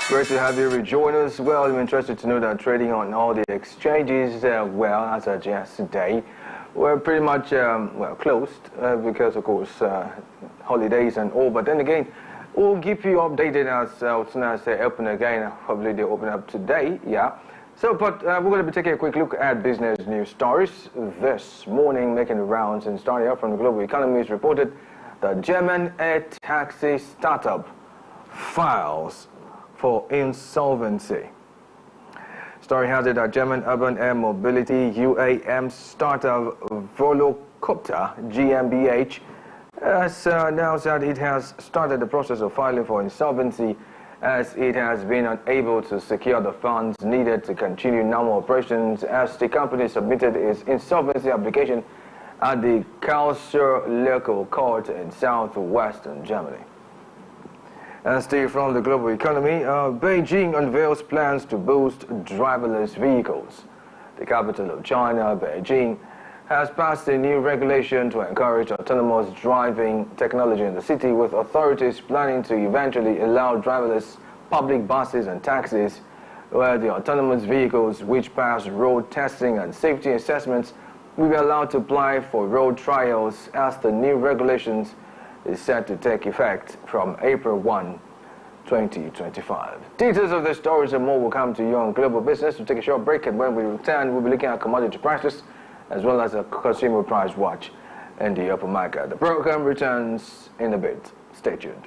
Great to have you rejoin us. Well, I'm interested to know that trading on all the exchanges, well, as of yesterday, were pretty much, well, closed because, of course, holidays and all. But then again, we'll keep you updated as soon as they open again. Hopefully they open up today, yeah. So, but we're going to be taking a quick look at business news stories this morning, making the rounds. And starting out from the global economy, is reported the German air taxi startup files for insolvency. Story has it that German urban air mobility UAM startup Volocopter GmbH has announced that it has started the process of filing for insolvency as it has been unable to secure the funds needed to continue normal operations as the company submitted its insolvency application at the Karlsruhe local court in southwestern Germany. And still from the global economy, Beijing unveils plans to boost driverless vehicles. The capital of China, Beijing, has passed a new regulation to encourage autonomous driving technology in the city, with authorities planning to eventually allow driverless public buses and taxis, where the autonomous vehicles which pass road testing and safety assessments will be allowed to apply for road trials, as the new regulations is set to take effect from April 1, 2025. Details of the stories and more will come to you on Global Business. We'll take a short break, and when we return, we'll be looking at commodity prices as well as a consumer price watch in the open market. The program returns in a bit. Stay tuned.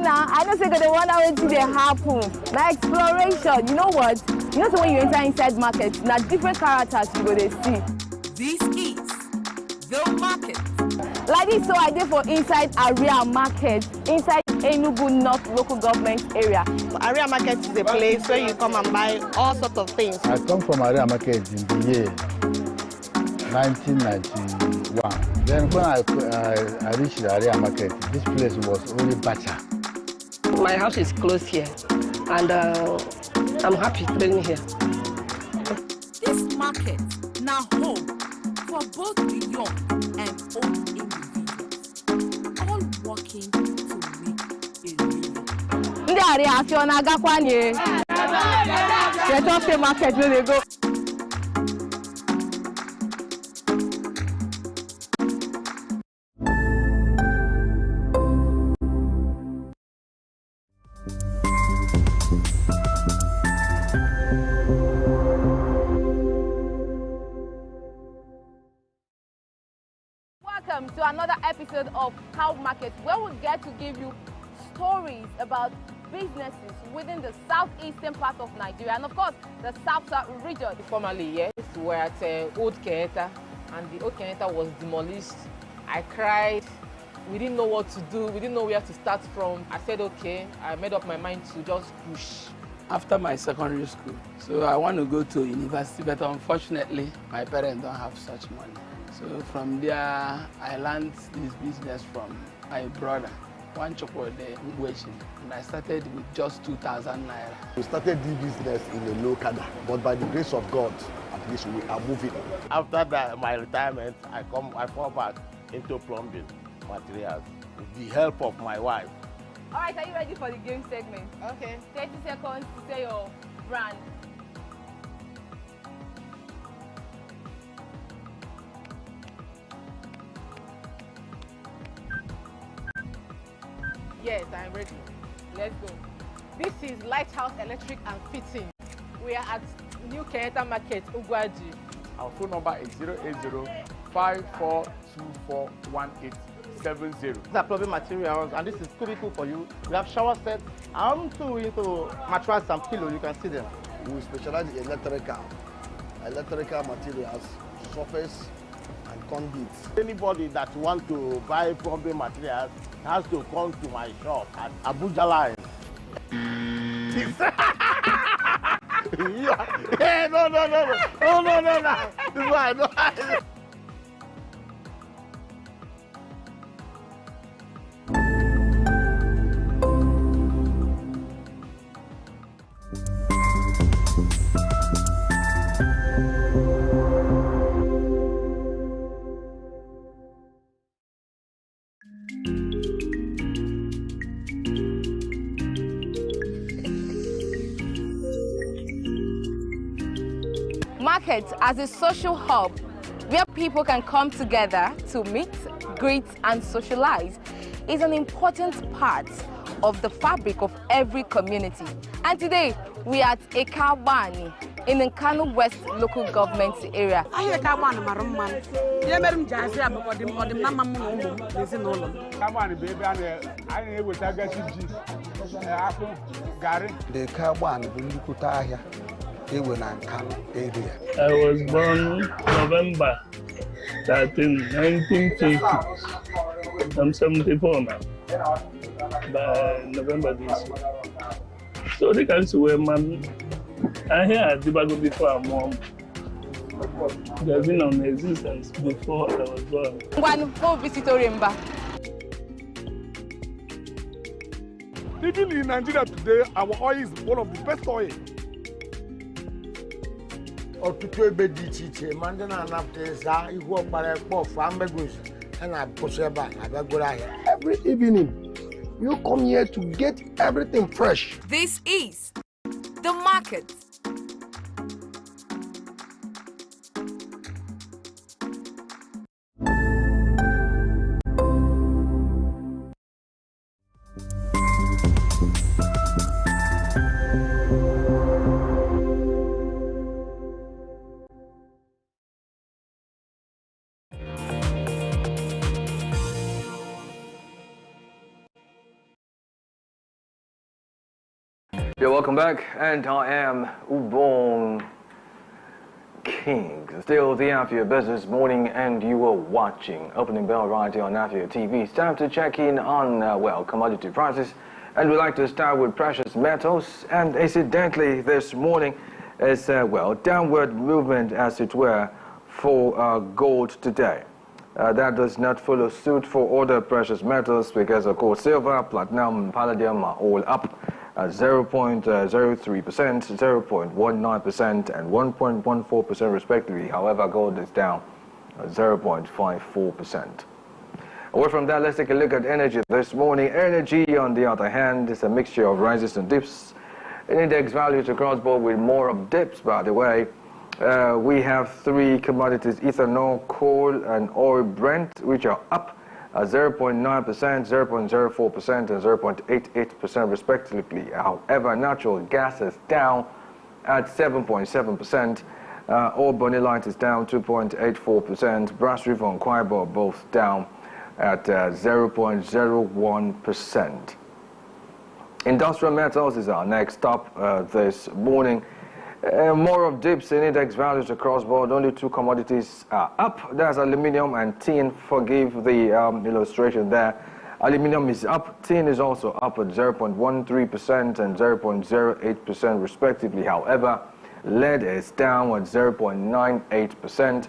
now, I don't say that the one that will happen. Now exploration, you know what? You know, so when you enter inside markets, now different characters you go to see. This is the market. Like this, so I did for inside Area Market, inside Enugu North local government area. Area Market is a place where you come and buy all sorts of things. I come from Area Market in the year 1991. Then when I reached the Area Market, this place was only Bacha. My house is close here, and I'm happy living here. This market now home for both the young and old individuals, all working to make a living. Ndị Area Afia na-agakwa nye. Get off the market where they go. Welcome to another episode of Cow Market, where we get to give you stories about businesses within the southeastern part of Nigeria and of course the South region. Formerly, yes, we were at Old Kenyatta, and the Old Kenyatta was demolished. I cried. We didn't know what to do. We didn't know where to start from. I said, okay, I made up my mind to just push. After my secondary school, so I want to go to university, but unfortunately, my parents don't have such money. So from there, I learned this business from my brother, one chocolate and I started with just 2,000 naira. We started this business in a low cadre, but by the grace of God, at least we are moving. After my retirement, I fall back into plumbing materials with the help of my wife. All right, are you ready for the game segment? Okay. 30 seconds to say your brand. Yes, I'm ready. Let's go. This is Lighthouse Electric and Fitting. We are at New Kenyatta Market, Ugwaji. Our phone number is 080-5424-1870. These are plumbing materials, and this is cubicle for you. We have shower sets. I'm too into mattress and pillow. You can see them. We specialize in electrical materials, surface, and conduits. Anybody that wants to buy plumbing materials has to come to my shop at Abuja Line. Yeah. Hey, no. This one, no. Market as a social hub where people can come together to meet, greet, and socialize is an important part of the fabric of every community. And today, we are at Ekabani in the Kano West local government area. The Kabani Bulukutahia, they were in Kano area. I was born November 13, 1950. I'm 74 now. By November this year. So they can see where man. I hear at Dibago before I'm mom. They've been on existence before I was born. One whole visitor remember. Even in Nigeria today, our oil is one of the best oil. Every evening, you come here to get everything fresh. This is the market. Yeah, welcome back, and I am Ubong King. Still the Afia Business Morning, and you are watching Opening Bell right here on Afia TV. It's time to check in on, commodity prices, and we'd like to start with precious metals. And incidentally, this morning is, downward movement, as it were, for gold today. That does not follow suit for other precious metals because, of course, silver, platinum, and palladium are all up at 0.03%, 0.19%, and 1.14% respectively. However, gold is down 0.54%. Away from that, let's take a look at energy this morning. Energy, on the other hand, is a mixture of rises and dips. Index values across board with more of dips, by the way. We have three commodities: ethanol, coal, and oil Brent, which are up 0.9%, 0.04%, and 0.88% respectively. However, natural gas is down at 7.7%. Oil bonylite is down 2.84%. Brass river and Quibor both down at 0.01%. Industrial metals is our next stop this morning. More of dips in index values across board. Only two commodities are up. That's aluminium and tin. Forgive the illustration there. Aluminium is up. Tin is also up at 0.13% and 0.08% respectively. However, lead is down at 0.98%.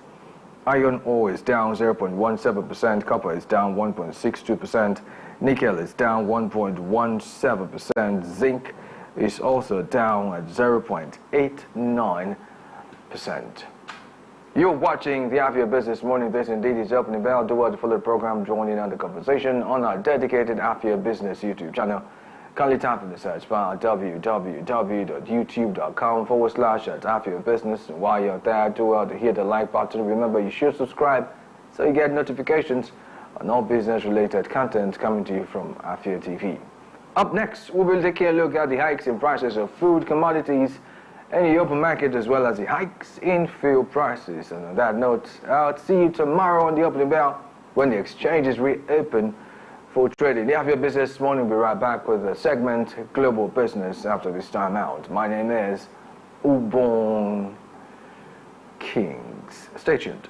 Iron ore is down 0.17%. Copper is down 1.62%. Nickel is down 1.17%. Zinc is also down at 0.89%. You're watching the Afia Business Morning. This indeed is Opening Bell. Do to follow the program, join in on the conversation on our dedicated Afia Business YouTube channel. Kindly type in the search bar www.youtube.com/Afia Business. And while you're there, do to hit the like button. Remember, you should subscribe so you get notifications on all business-related content coming to you from Afia TV. Up next, we will take a look at the hikes in prices of food, commodities, and the open market, as well as the hikes in fuel prices. And on that note, I'll see you tomorrow on the Opening Bell when the exchanges reopen for trading. The Afia Business Morning will be right back with the segment Global Business after this time out. My name is Ubong Kings. Stay tuned.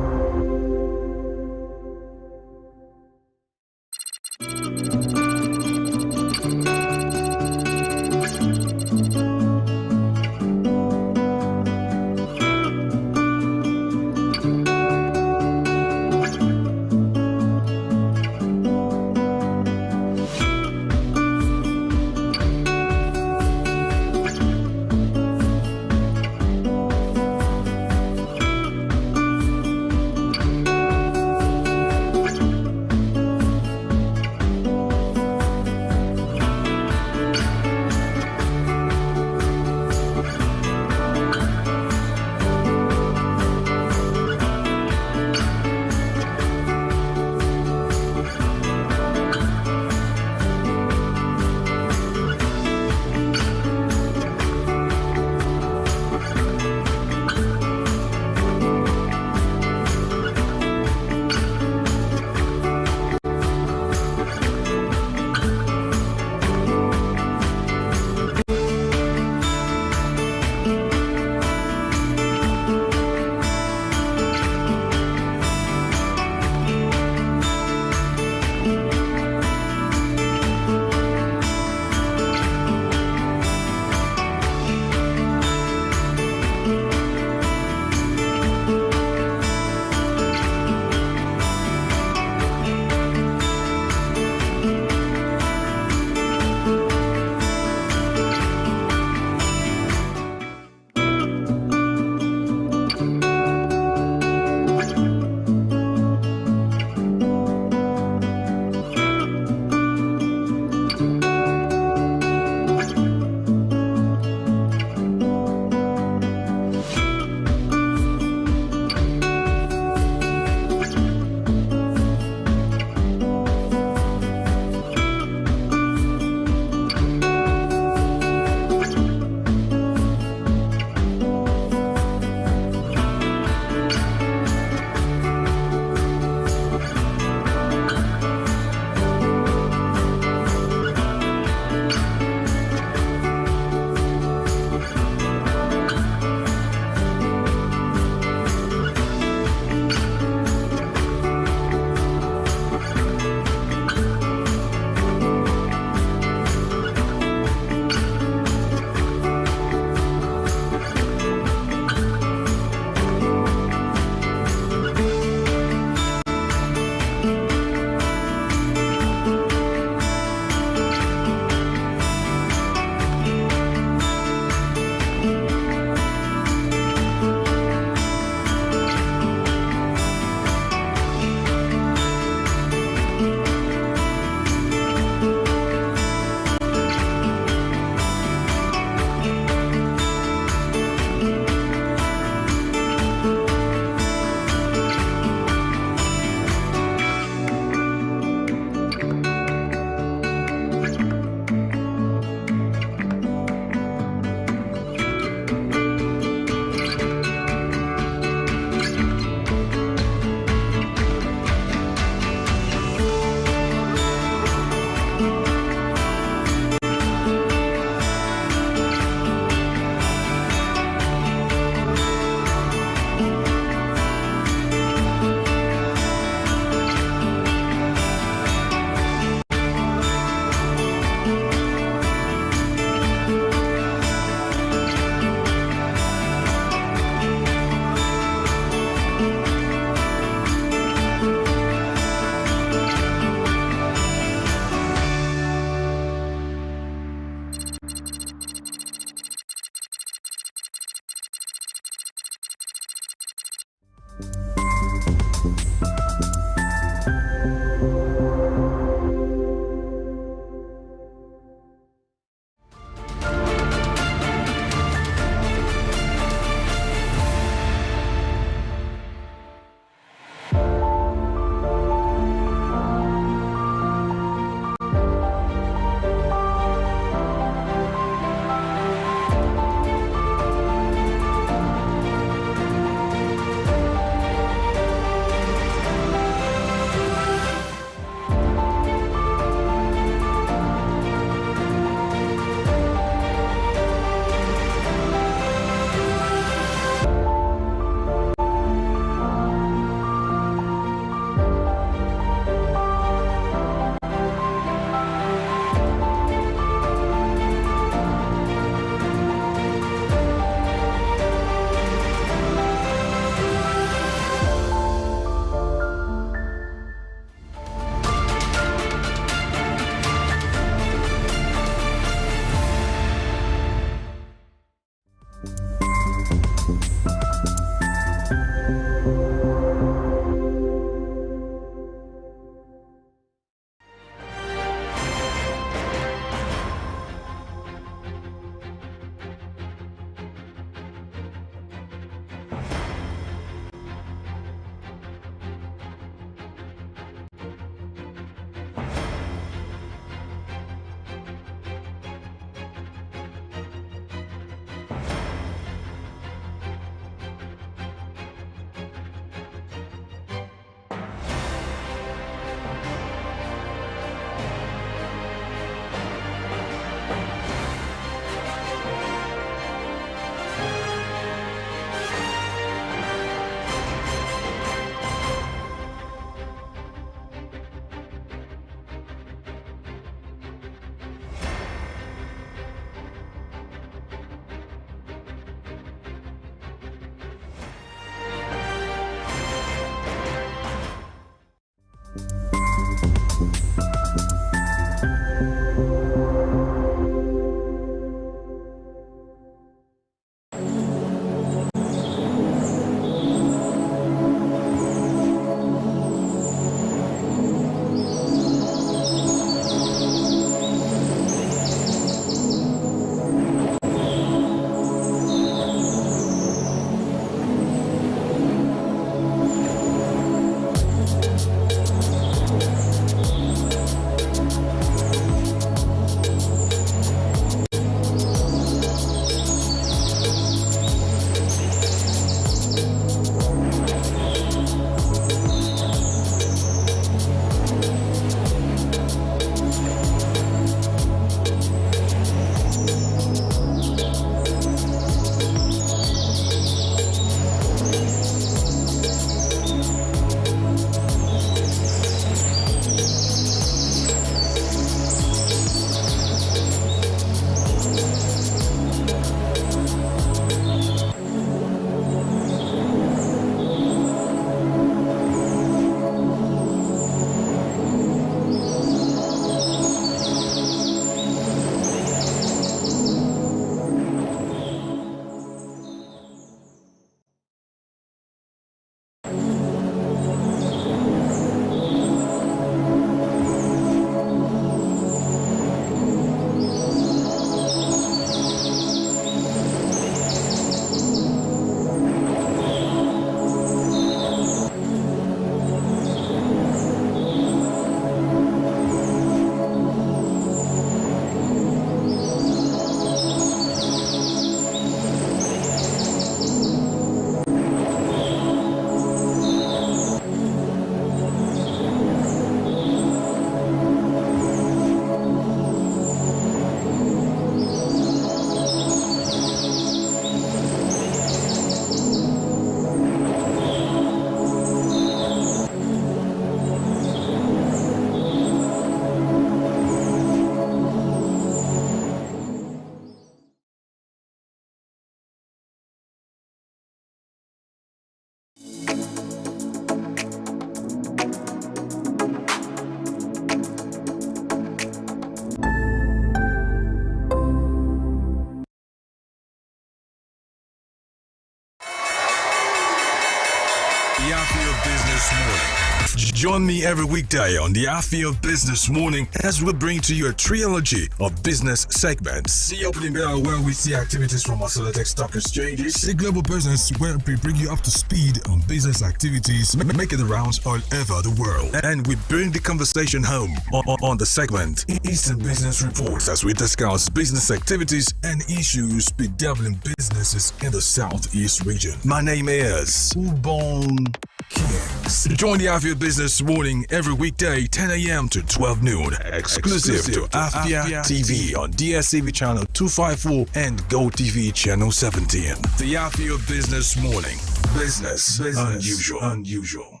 The Afia Business Morning. Join me every weekday on the Afia Business Morning as we bring to you a trilogy of business segments. The opening bell where we see activities from our selected stock exchanges. The global business where we bring you up to speed on business activities making the rounds all over the world. And we bring the conversation home on the segment Eastern Business Reports as we discuss business activities and issues bedeviling businesses in the Southeast region. My name is Ubon Kings. Join the Afia Business Morning every weekday 10 a.m. to 12 noon. Exclusive to Afia TV on DSTV channel 254 and Go TV channel 17. The Afia Business Morning. Business unusual.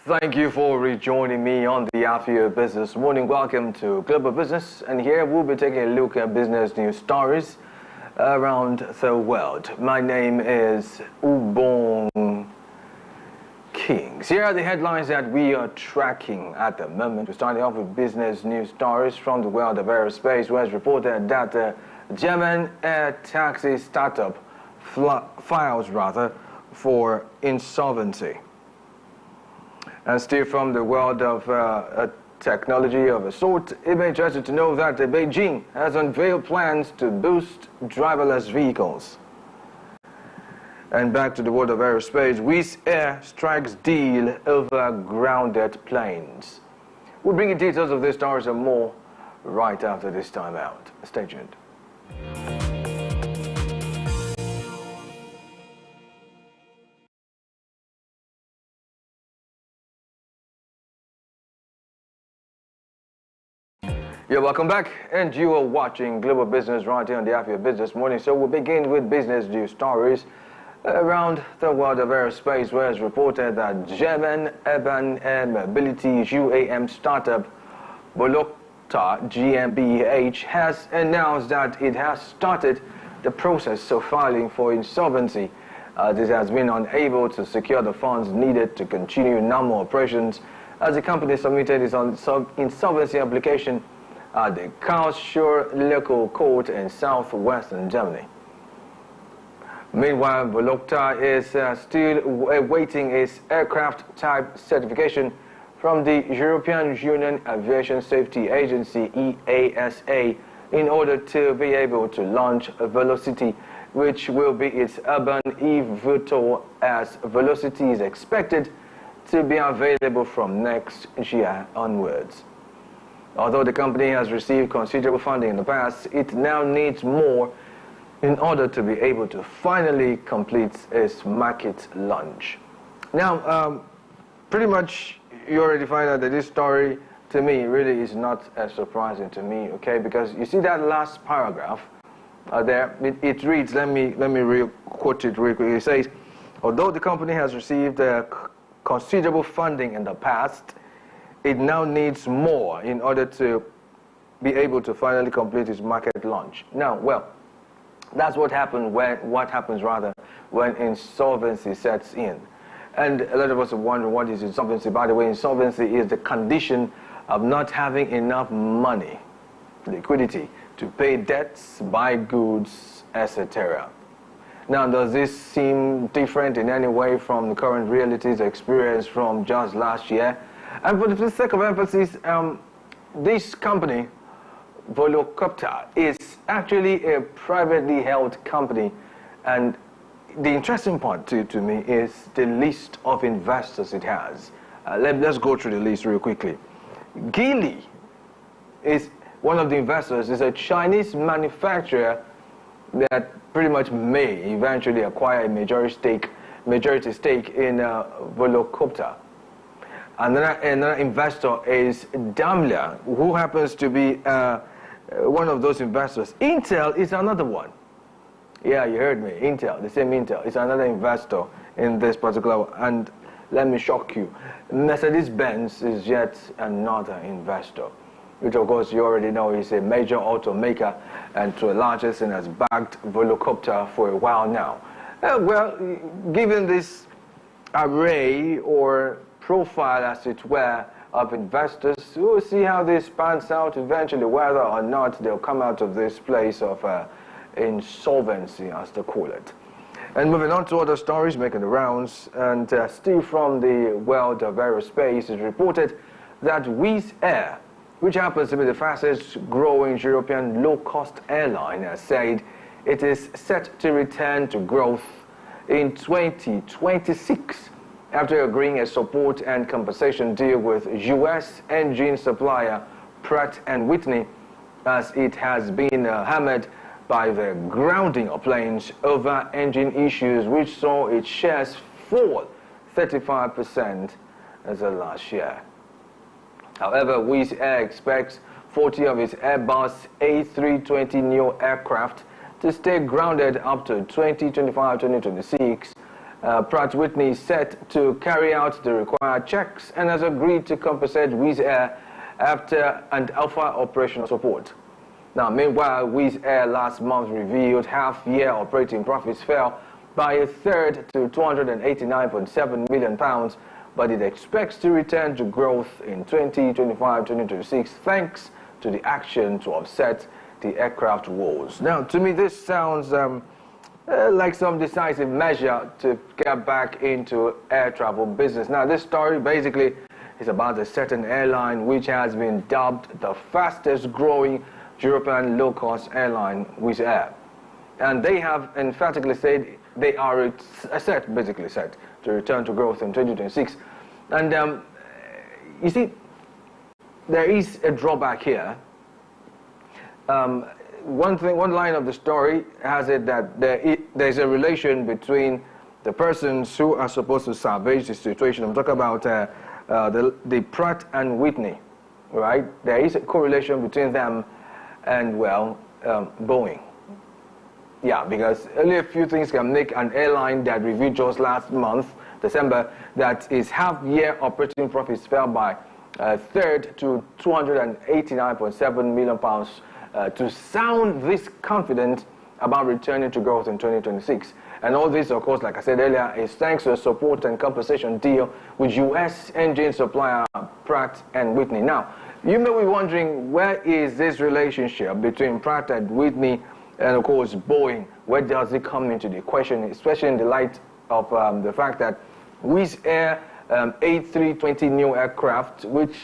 Thank you for rejoining me on the Afia Business Morning. Welcome to Global Business, and here we'll be taking a look at business news stories around the world. My name is Ubon Kings. Here are the headlines that we are tracking at the moment. We're starting off with business news stories from the world of aerospace, where it's reported that the German air taxi startup files for insolvency. And still from the world of technology of a sort, it may be interesting to know that Beijing has unveiled plans to boost driverless vehicles. And back to the world of aerospace, Wizz Air strikes deal over grounded planes. We'll bring you details of these stories and more right after this time out. Stay tuned. Yeah, welcome back, and you are watching Global Business right here on the Afia Business Morning. So we'll begin with business news stories around the world of aerospace, where it's reported that German urban air mobility UAM startup Volocta GmbH has announced that it has started the process of filing for insolvency. This has been unable to secure the funds needed to continue normal operations as the company submitted its insolvency application at the Karlsruhe local court in southwestern Germany. Meanwhile, Volocta is still awaiting its aircraft type certification from the European Union Aviation Safety Agency EASA in order to be able to launch Velocity, which will be its urban eVTOL, as Velocity is expected to be available from next year onwards. Although the company has received considerable funding in the past, it now needs more in order to be able to finally complete its market launch. Now, pretty much you already find out that this story, to me, really is not as surprising to me, okay? Because you see that last paragraph there, it reads, let me quote it real quick. It says, although the company has received considerable funding in the past, it now needs more in order to be able to finally complete its market launch. Now, well, that's what happens when insolvency sets in. And a lot of us are wondering, what is insolvency? By the way, insolvency is the condition of not having enough money, liquidity, to pay debts, buy goods, etc. Now, does this seem different in any way from the current realities experienced from just last year? And for the sake of emphasis, this company, Volocopter, is actually a privately held company. And the interesting part to me is the list of investors it has. Let's go through the list real quickly. Geely is one of the investors, is a Chinese manufacturer that pretty much may eventually acquire a majority stake in Volocopter. Another investor is Daimler, who happens to be one of those investors. Intel is another one. Yeah, you heard me. Intel, the same Intel, is another investor in this particular one. And let me shock you. Mercedes-Benz is yet another investor, which of course you already know is a major automaker and to a large extent has backed Volocopter for a while now. Well, given this array or profile, as it were, of investors, we'll see how this pans out eventually, whether or not they'll come out of this place of insolvency, as they call it. And moving on to other stories making the rounds, and still from the world of aerospace, it's reported that Wizz Air, which happens to be the fastest growing European low-cost airline, has said it is set to return to growth in 2026 after agreeing a support and compensation deal with U.S. engine supplier Pratt & Whitney, as it has been hammered by the grounding of planes over engine issues, which saw its shares fall 35% as of last year. However, Wizz Air expects 40 of its Airbus A320neo aircraft to stay grounded up to 2025-2026. Pratt & Whitney is set to carry out the required checks and has agreed to compensate Wizz Air after and offer operational support. Now, meanwhile, Wizz Air last month revealed half-year operating profits fell by a third to £289.7 million, but it expects to return to growth in 2025-2026 thanks to the action to offset the aircraft woes. Now, to me, this sounds like some decisive measure to get back into air travel business. Now, this story basically is about a certain airline which has been dubbed the fastest growing European low-cost airline, Wizz Air. And they have emphatically said they are set to return to growth in 2026. And you see, there is a drawback here. One line of the story has it that there's a relation between the persons who are supposed to salvage the situation. I'm talking about the Pratt & Whitney, right? There is a correlation between them and, well, Boeing. Yeah, because only a few things can make an airline that reviewed just last month, December, that its half-year operating profits fell by a third to £289.7 million to sound this confident about returning to growth in 2026. And all this, of course, like I said earlier, is thanks to a support and compensation deal with U.S. engine supplier Pratt & Whitney. Now, you may be wondering, where is this relationship between Pratt & Whitney and, of course, Boeing? Where does it come into the equation, especially in the light of the fact that Wizz Air A320neo aircraft, which,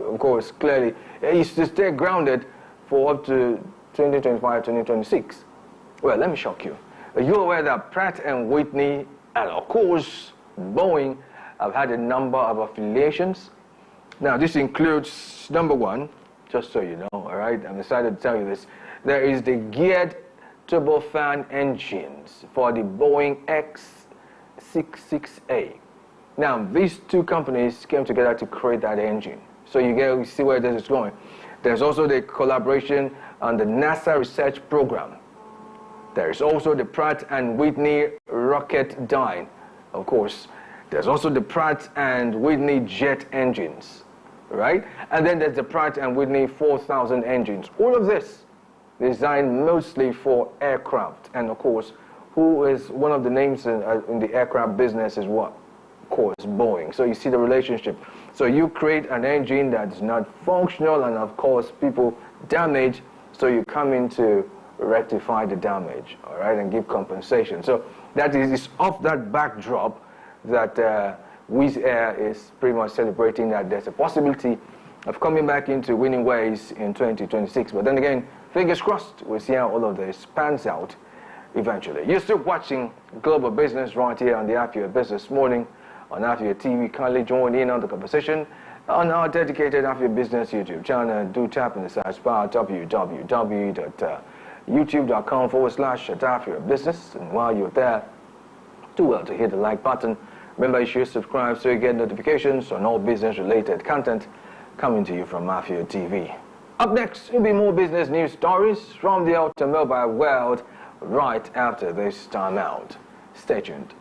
of course, clearly is to stay grounded for up to 2025, 2026. Well, let me shock you. Are you aware that Pratt & Whitney and, of course, Boeing have had a number of affiliations? Now, this includes, number one, just so you know, all right, I'm excited to tell you this. There is the geared turbofan engines for the Boeing X-66A. Now, these two companies came together to create that engine. So you see where this is going. There's also the collaboration on the NASA research program. There's also the Pratt & Whitney Rocketdyne, of course. There's also the Pratt & Whitney jet engines, right? And then there's the Pratt & Whitney 4000 engines. All of this designed mostly for aircraft. And of course, who is one of the names in the aircraft business is what? Of course, Boeing. So you see the relationship. So you create an engine that's not functional and of course people damage, so you come in to rectify the damage, all right, and give compensation. So that is off that backdrop that Wizz Air is pretty much celebrating that there's a possibility of coming back into winning ways in 2026. But then again, fingers crossed, we'll see how all of this pans out eventually. You're still watching Global Business right here on the Afia Business Morning on Afia TV. Kindly join in on the conversation on our dedicated Afia Business YouTube channel. Do tap in the search bar www.youtube.com/Afia Business. And while you're there, do well to hit the like button, Remember, you should subscribe so you get notifications on all business-related content coming to you from Afia TV. Up next will be more business news stories from the automobile world right after this time out. Stay tuned.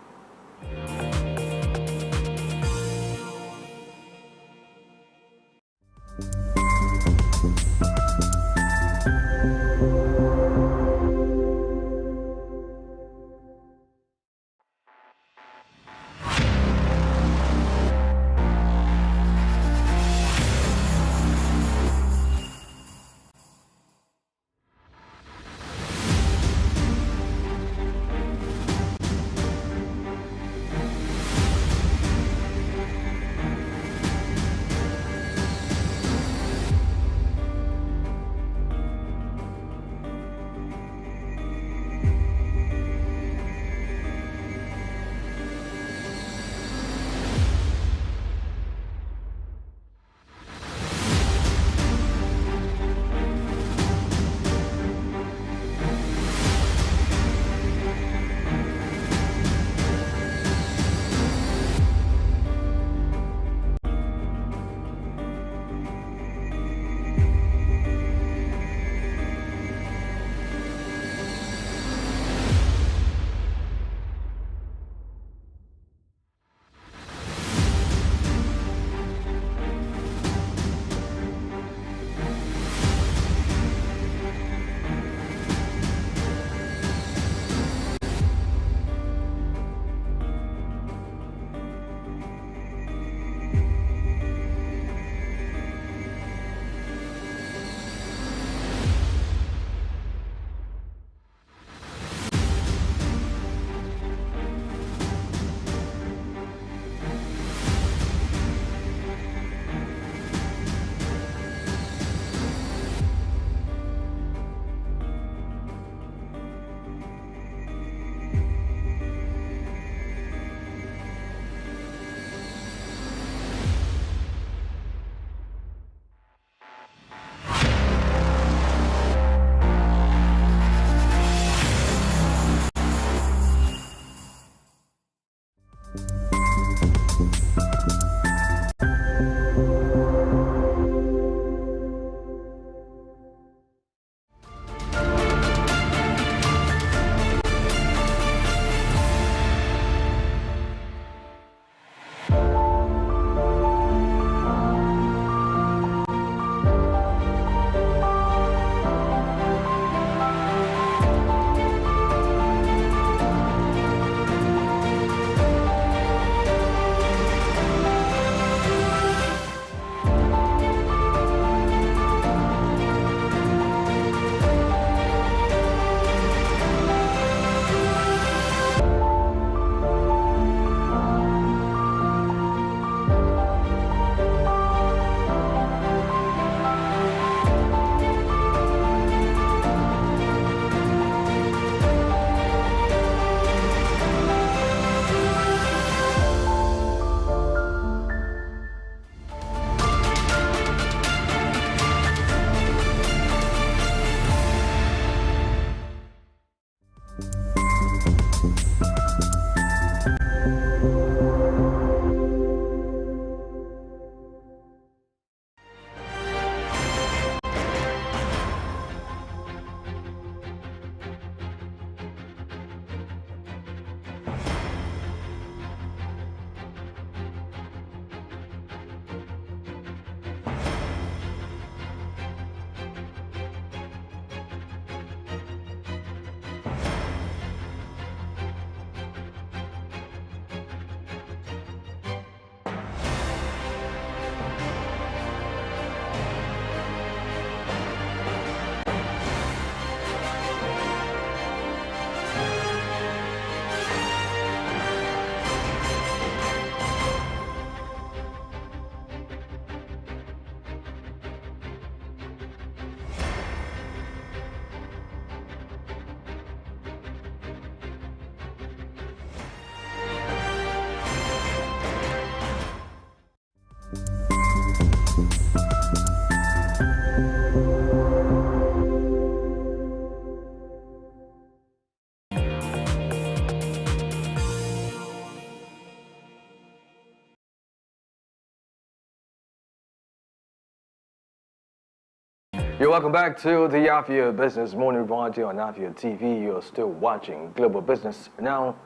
You're welcome back to the Afia Business Morning brought to you on Afia TV. You're still watching Global Business. Now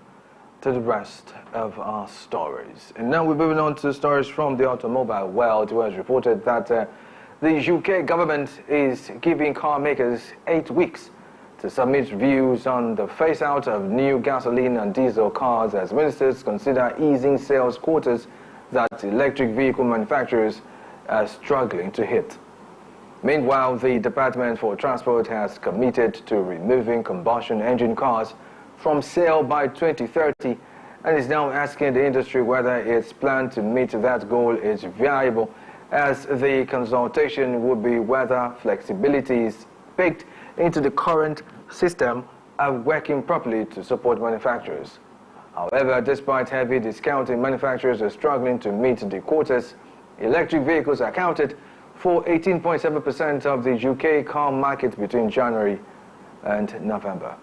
to the rest of our stories. And now we're moving on to stories from the automobile world, who has reported that the UK government is giving car makers 8 weeks to submit views on the phase-out of new gasoline and diesel cars as ministers consider easing sales quotas that electric vehicle manufacturers are struggling to hit. Meanwhile, the Department for Transport has committed to removing combustion engine cars from sale by 2030 and is now asking the industry whether its plan to meet that goal is viable, as the consultation would be whether flexibilities baked into the current system are working properly to support manufacturers. However, despite heavy discounting, manufacturers are struggling to meet the quotas. Electric vehicles accounted for 18.7% of the UK car market between January and November.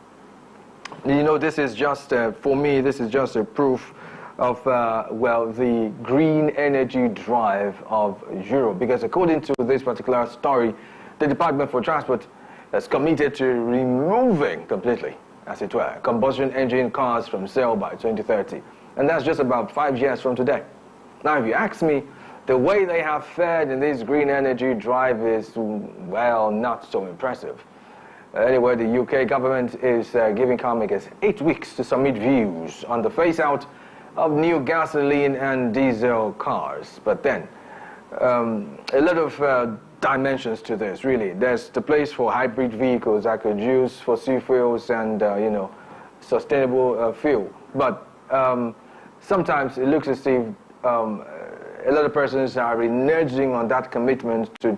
You know, this is just, for me, this is just a proof of, well, the green energy drive of Europe. Because according to this particular story, the Department for Transport has committed to removing completely, as it were, combustion engine cars from sale by 2030. And that's just about 5 years from today. Now, if you ask me, the way they have fared in this green energy drive is, well, not so impressive. Anyway, the UK government is giving car makers 8 weeks to submit views on the phase-out of new gasoline and diesel cars. But then, a lot of dimensions to this, really. There's the place for hybrid vehicles that could use fossil fuels and, you know, sustainable fuel. But sometimes it looks as if a lot of persons are reneging on that commitment to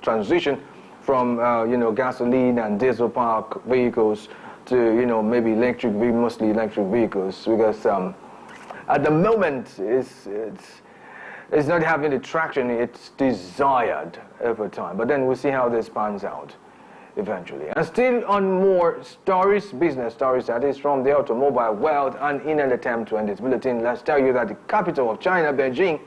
transition from, you know, gasoline and diesel powered vehicles to, you know, maybe electric, mostly electric vehicles, because at the moment it's not having the traction it's desired over time. But then we'll see how this pans out eventually. And still on more stories, business stories that is from the automobile world, and in an attempt to end this bulletin, let's tell you that the capital of China, Beijing,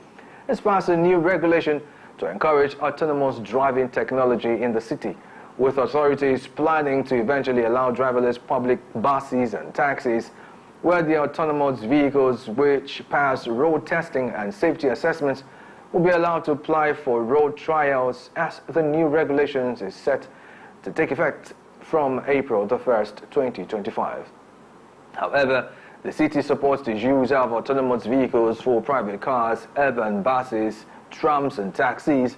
has passed a new regulation to encourage autonomous driving technology in the city, with authorities planning to eventually allow driverless public buses and taxis, where the autonomous vehicles which pass road testing and safety assessments will be allowed to apply for road trials, as the new regulations is set to take effect from April the 1st, 2025. However, the city supports the use of autonomous vehicles for private cars, urban buses, trams and taxis,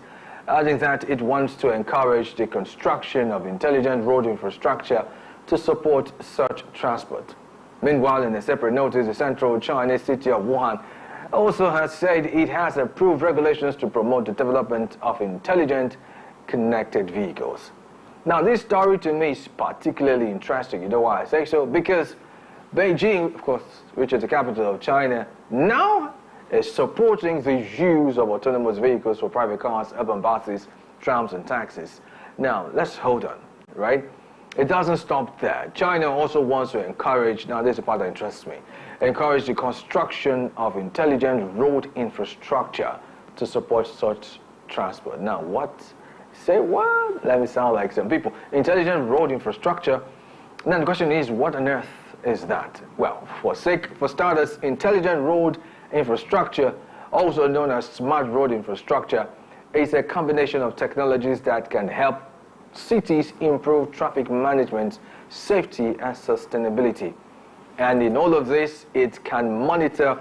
adding that it wants to encourage the construction of intelligent road infrastructure to support such transport. Meanwhile, in a separate notice, the central Chinese city of Wuhan also has said it has approved regulations to promote the development of intelligent, connected vehicles. Now, this story to me is particularly interesting. You know why I say so? Because Beijing, of course, which is the capital of China, now is supporting the use of autonomous vehicles for private cars, urban buses, trams and taxis. Now, let's hold on, right? It doesn't stop there. China also wants to encourage, now this is the part that interests me, encourage the construction of intelligent road infrastructure to support such transport. Now, what? Say what? Let me sound like some people. Intelligent road infrastructure. Now the question is, what on earth is that? Well, for starters, intelligent road infrastructure, also known as smart road infrastructure, is a combination of technologies that can help cities improve traffic management, safety and sustainability. And in all of this, it can monitor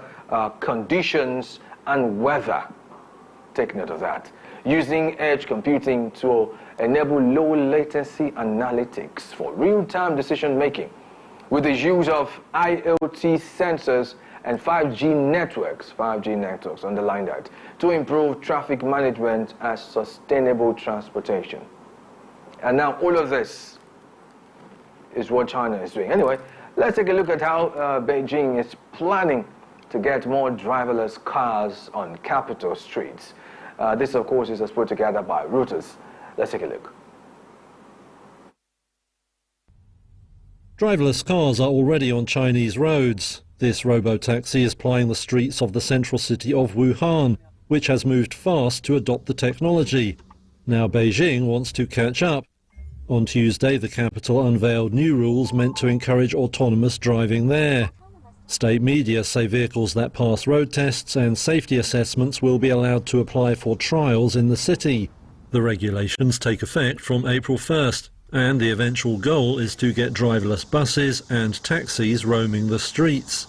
conditions and weather. Take note of that. Using edge computing to enable low latency analytics for real-time decision making, with the use of IoT sensors and 5G networks, underline that, to improve traffic management and sustainable transportation. And now all of this is what China is doing. Anyway, let's take a look at how Beijing is planning to get more driverless cars on capital streets. This, of course, is put together by Reuters. Let's take a look. Driverless cars are already on Chinese roads. This robo-taxi is plying the streets of the central city of Wuhan, which has moved fast to adopt the technology. Now Beijing wants to catch up. On Tuesday, the capital unveiled new rules meant to encourage autonomous driving there. State media say vehicles that pass road tests and safety assessments will be allowed to apply for trials in the city. The regulations take effect from April 1st, and the eventual goal is to get driverless buses and taxis roaming the streets.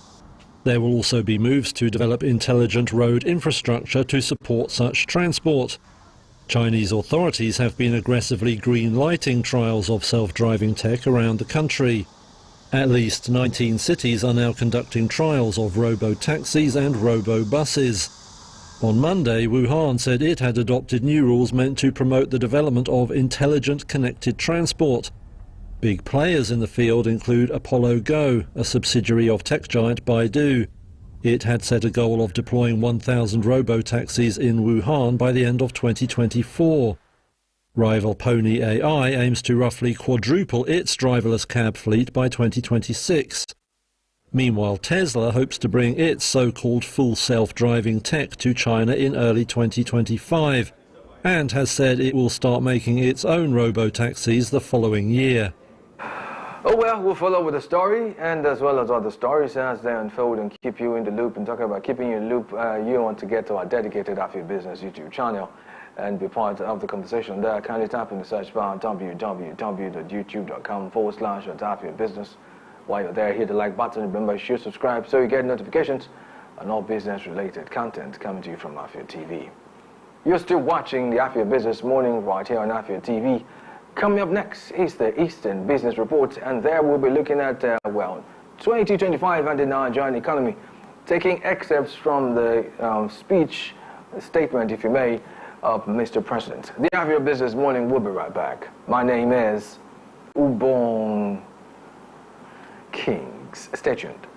There will also be moves to develop intelligent road infrastructure to support such transport. Chinese authorities have been aggressively green-lighting trials of self-driving tech around the country. At least 19 cities are now conducting trials of robo-taxis and robo-buses. On Monday, Wuhan said it had adopted new rules meant to promote the development of intelligent connected transport. Big players in the field include Apollo Go, a subsidiary of tech giant Baidu. It had set a goal of deploying 1,000 robo-taxis in Wuhan by the end of 2024. Rival Pony AI aims to roughly quadruple its driverless cab fleet by 2026. Meanwhile, Tesla hopes to bring its so-called full self-driving tech to China in early 2025, and has said it will start making its own robo-taxis the following year. Oh well, we'll follow with the story and as well as other stories as they unfold and keep you in the loop. And talking about keeping you in the loop, you want to get to our dedicated Afia Business YouTube channel and be part of the conversation there. Kindly type in the search bar www.youtube.com/Afia Business. While you're there, hit the like button. Remember, you should subscribe so you get notifications on all business-related content coming to you from Afia TV. You're still watching the Afia Business Morning right here on Afia TV. Coming up next is the Eastern Business Report, and there we'll be looking at, 2025 and the Nigerian economy, taking excerpts from the speech, statement, if you may, of Mr. President. The Afia Business Morning will be right back. My name is Ubong Kings. Stay tuned.